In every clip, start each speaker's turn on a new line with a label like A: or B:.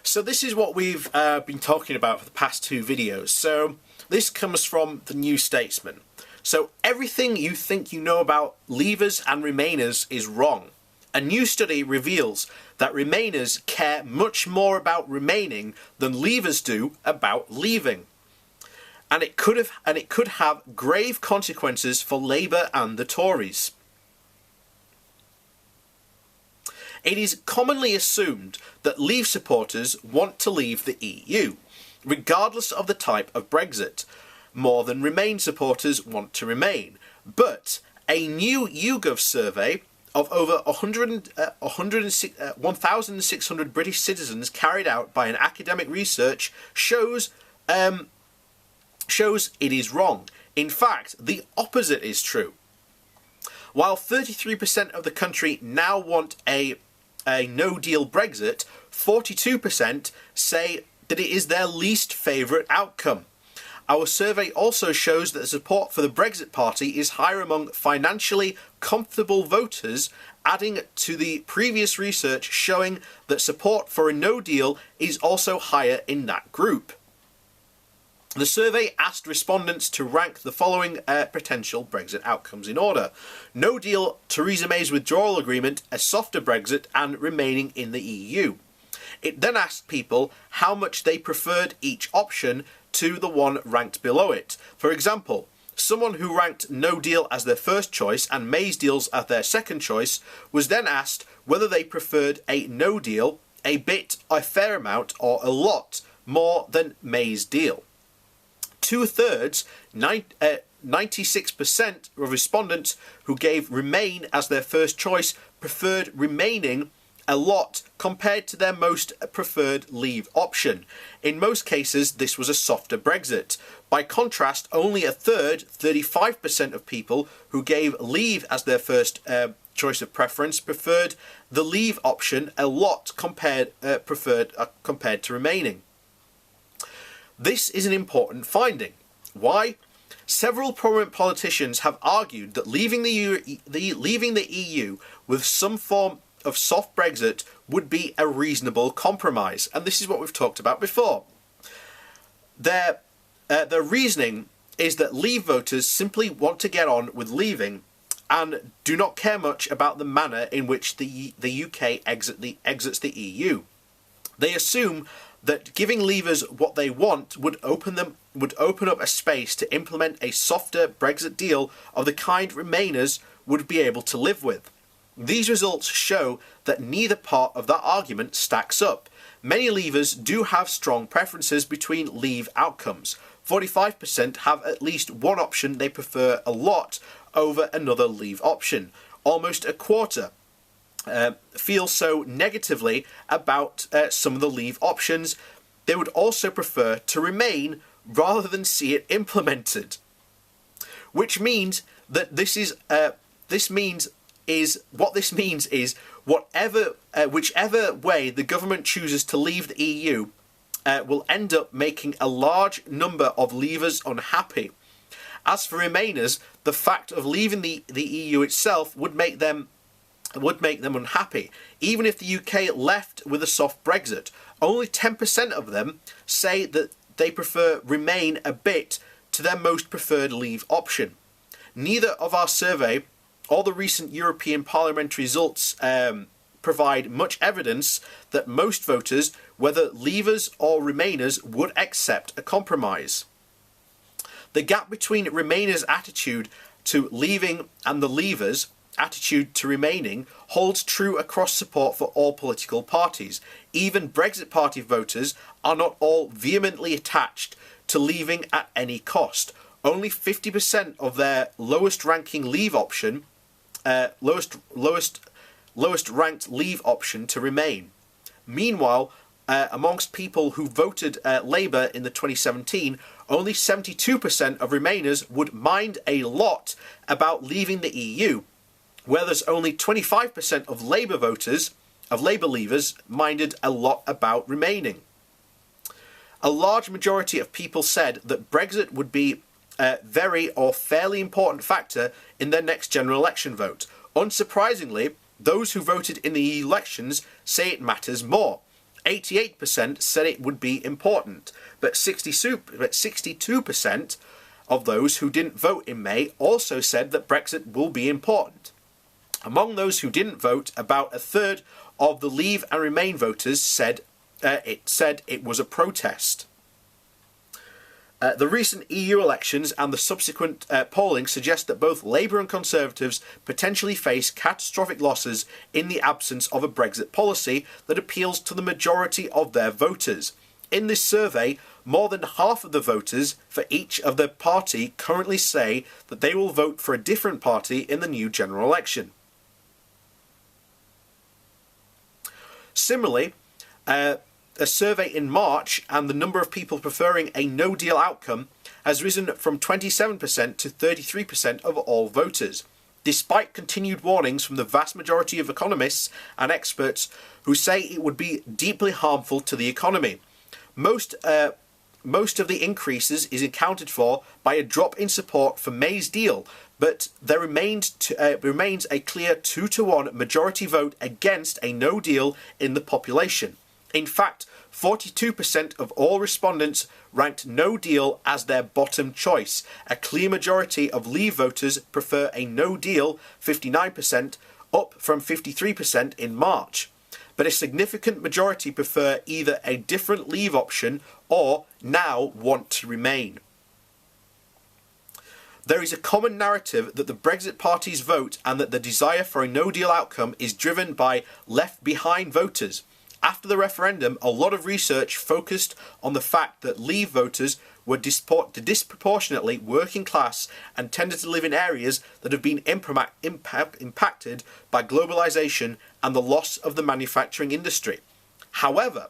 A: So this is what we've been talking about for the past two videos. So this comes from the New Statesman. So everything you think you know about Leavers and Remainers is wrong. A new study reveals that Remainers care much more about remaining than Leavers do about leaving. And it could have grave consequences for Labour and the Tories. It is commonly assumed that Leave supporters want to leave the EU, regardless of the type of Brexit, more than Remain supporters want to remain. But a new YouGov survey of over 1,600 British citizens carried out by an academic research shows it is wrong. In fact, the opposite is true. While 33% of the country now want a no-deal Brexit, 42% say that it is their least favourite outcome. Our survey also shows that the support for the Brexit Party is higher among financially comfortable voters, adding to the previous research showing that support for a no-deal is also higher in that group. The survey asked respondents to rank the following potential Brexit outcomes in order: no deal, Theresa May's withdrawal agreement, a softer Brexit, and remaining in the EU. It then asked people how much they preferred each option to the one ranked below it. For example, someone who ranked no deal as their first choice and May's deals as their second choice was then asked whether they preferred a no deal, a bit, a fair amount, or a lot more than May's deal. 2/3, 96% of respondents who gave Remain as their first choice preferred remaining a lot compared to their most preferred Leave option. In most cases, this was a softer Brexit. By contrast, only a third, 35% of people who gave Leave as their first choice of preference preferred the Leave option a lot compared to remaining. This is an important finding. Why? Several prominent politicians have argued that leaving the EU with some form of soft Brexit would be a reasonable compromise, and this is what we've talked about before. Their reasoning is that Leave voters simply want to get on with leaving and do not care much about the manner in which the UK exits the EU. They assume that giving Leavers what they want would open up a space to implement a softer Brexit deal of the kind Remainers would be able to live with. These results show that neither part of that argument stacks up. Many Leavers do have strong preferences between Leave outcomes. 45% have at least one option they prefer a lot over another Leave option. Almost a quarter feel so negatively about some of the Leave options, they would also prefer to remain rather than see it implemented. Which means that whichever way the government chooses to leave the EU will end up making a large number of Leavers unhappy. As for Remainers, the fact of leaving the EU itself would make them unhappy. Even if the UK left with a soft Brexit, only 10% of them say that they prefer Remain a bit to their most preferred Leave option. Neither of our survey or the recent European parliamentary results provide much evidence that most voters, whether Leavers or Remainers, would accept a compromise. The gap between Remainers' attitude to leaving and the Leavers' attitude to remaining holds true across support for all political parties. Even Brexit Party voters are not all vehemently attached to leaving at any cost. Only 50% of their lowest ranking Leave option, lowest ranked Leave option to remain. Meanwhile, amongst people who voted Labour in the 2017, only 72% of Remainers would mind a lot about leaving the EU, whereas only 25% of Labour Leavers minded a lot about remaining. A large majority of people said that Brexit would be a very or fairly important factor in their next general election vote. Unsurprisingly, those who voted in the elections say it matters more. 88% said it would be important, but 62% of those who didn't vote in May also said that Brexit will be important. Among those who didn't vote, about a third of the Leave and Remain voters said it was a protest. The recent EU elections and the subsequent polling suggest that both Labour and Conservatives potentially face catastrophic losses in the absence of a Brexit policy that appeals to the majority of their voters. In this survey, more than half of the voters for each of the party currently say that they will vote for a different party in the new general election. Similarly, a survey in March and the number of people preferring a no-deal outcome has risen from 27% to 33% of all voters, despite continued warnings from the vast majority of economists and experts who say it would be deeply harmful to the economy. Most of the increases is accounted for by a drop in support for May's deal, but there remains a clear 2-to-1 majority vote against a no deal in the population. In fact, 42% of all respondents ranked no deal as their bottom choice. A clear majority of Leave voters prefer a no deal, 59%, up from 53% in March. But a significant majority prefer either a different Leave option or now want to remain. There is a common narrative that the Brexit Party's vote and that the desire for a no-deal outcome is driven by left-behind voters. After the referendum, a lot of research focused on the fact that Leave voters were disproportionately working class and tended to live in areas that have been impacted by globalisation and the loss of the manufacturing industry. However,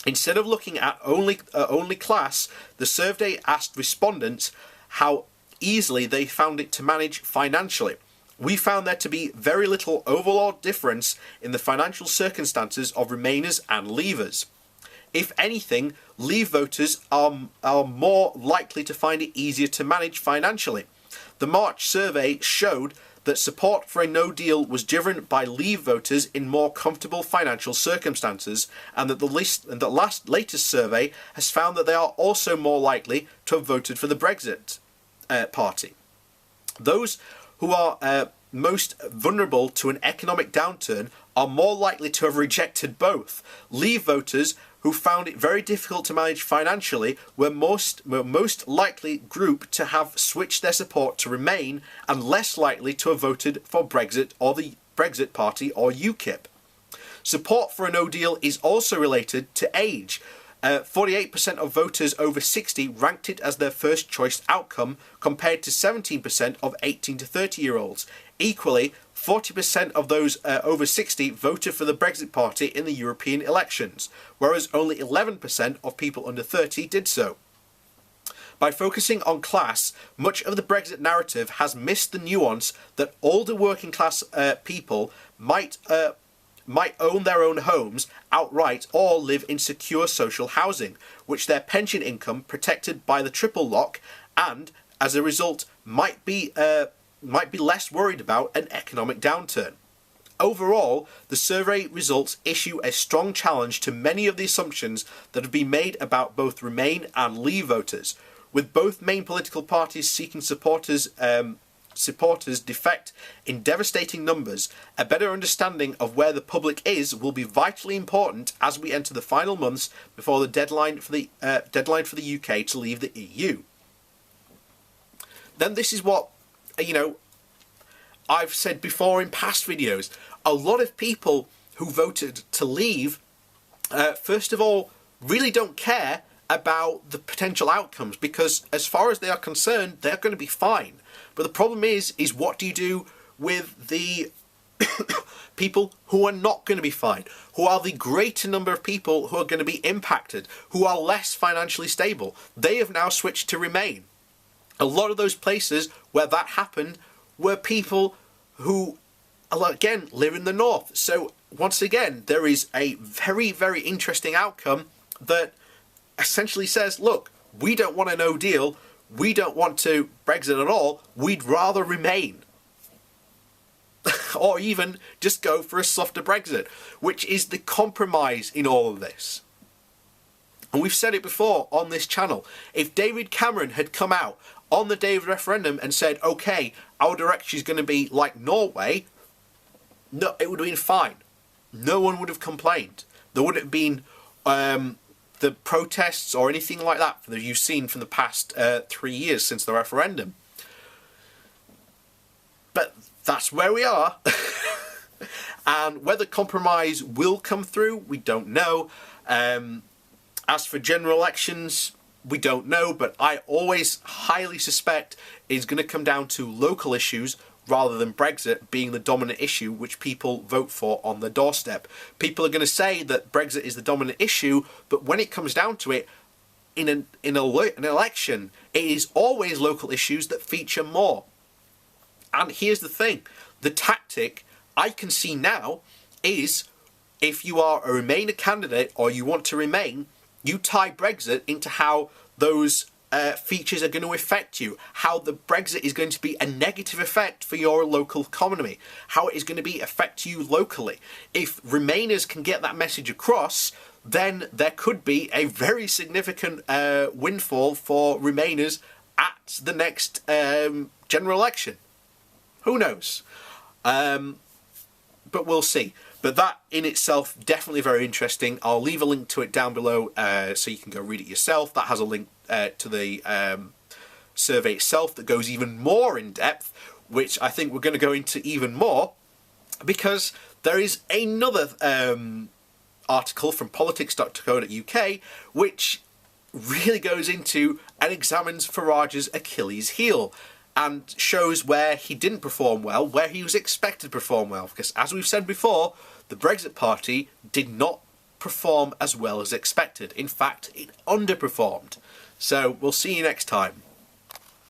A: instead of looking at only class, the survey asked respondents how easily they found it to manage financially. We found there to be very little overall difference in the financial circumstances of Remainers and Leavers. If anything, Leave voters are more likely to find it easier to manage financially. The March survey showed that support for a no deal was driven by Leave voters in more comfortable financial circumstances, and that the latest survey has found that they are also more likely to have voted for the Brexit Party. Those who are most vulnerable to an economic downturn are more likely to have rejected both. Leave voters who found it very difficult to manage financially were most likely group to have switched their support to Remain and less likely to have voted for Brexit or the Brexit Party or UKIP. Support for a no deal is also related to age. 48% of voters over 60 ranked it as their first choice outcome, compared to 17% of 18 to 30-year-olds. Equally, 40% of those over 60 voted for the Brexit Party in the European elections, whereas only 11% of people under 30 did so. By focusing on class, much of the Brexit narrative has missed the nuance that older working class people might own their own homes outright or live in secure social housing, which their pension income protected by the triple lock, and as a result might be less worried about an economic downturn. Overall, the survey results issue a strong challenge to many of the assumptions that have been made about both Remain and Leave voters, with both main political parties seeking supporters defect in devastating numbers. A better understanding of where the public is will be vitally important as we enter the final months before the deadline for the UK to leave the EU. Then this is what, I've said before in past videos. A lot of people who voted to leave, first of all, really don't care about the potential outcomes, because as far as they are concerned, they're going to be fine. But the problem is what do you do with the people who are not going to be fine, who are the greater number of people who are going to be impacted, who are less financially stable? They have now switched to Remain. A lot of those places where that happened were people who, again, live in the north. So once again, there is a very, very interesting outcome that essentially says, look, we don't want a no deal. We don't want to Brexit at all. We'd rather Remain. or even just go for a softer Brexit, which is the compromise in all of this. And we've said it before on this channel. If David Cameron had come out on the day of the referendum and said, okay, our direction is going to be like Norway, no, it would have been fine. No one would have complained. There wouldn't have been the protests or anything like that that you've seen from the past 3 years since the referendum. But that's where we are. And whether compromise will come through, we don't know. As for general elections, we don't know, but I always highly suspect it's going to come down to local issues rather than Brexit being the dominant issue which people vote for on the doorstep. People are going to say that Brexit is the dominant issue, but when it comes down to it, in an election, it is always local issues that feature more. And here's the thing, the tactic I can see now is, if you are a Remainer candidate or you want to remain, you tie Brexit into how those features are going to affect you, how the Brexit is going to be a negative effect for your local economy, how it is going to be affect you locally. If Remainers can get that message across, then there could be a very significant windfall for Remainers at the next general election. Who knows? But we'll see. But that in itself, definitely very interesting. I'll leave a link to it down below so you can go read it yourself. That has a link to the survey itself that goes even more in depth, which I think we're going to go into even more, because there is another article from politics.co.uk which really goes into and examines Farage's Achilles heel, and shows where he didn't perform well, where he was expected to perform well. Because as we've said before, the Brexit Party did not perform as well as expected. In fact, it underperformed. So we'll see you next time.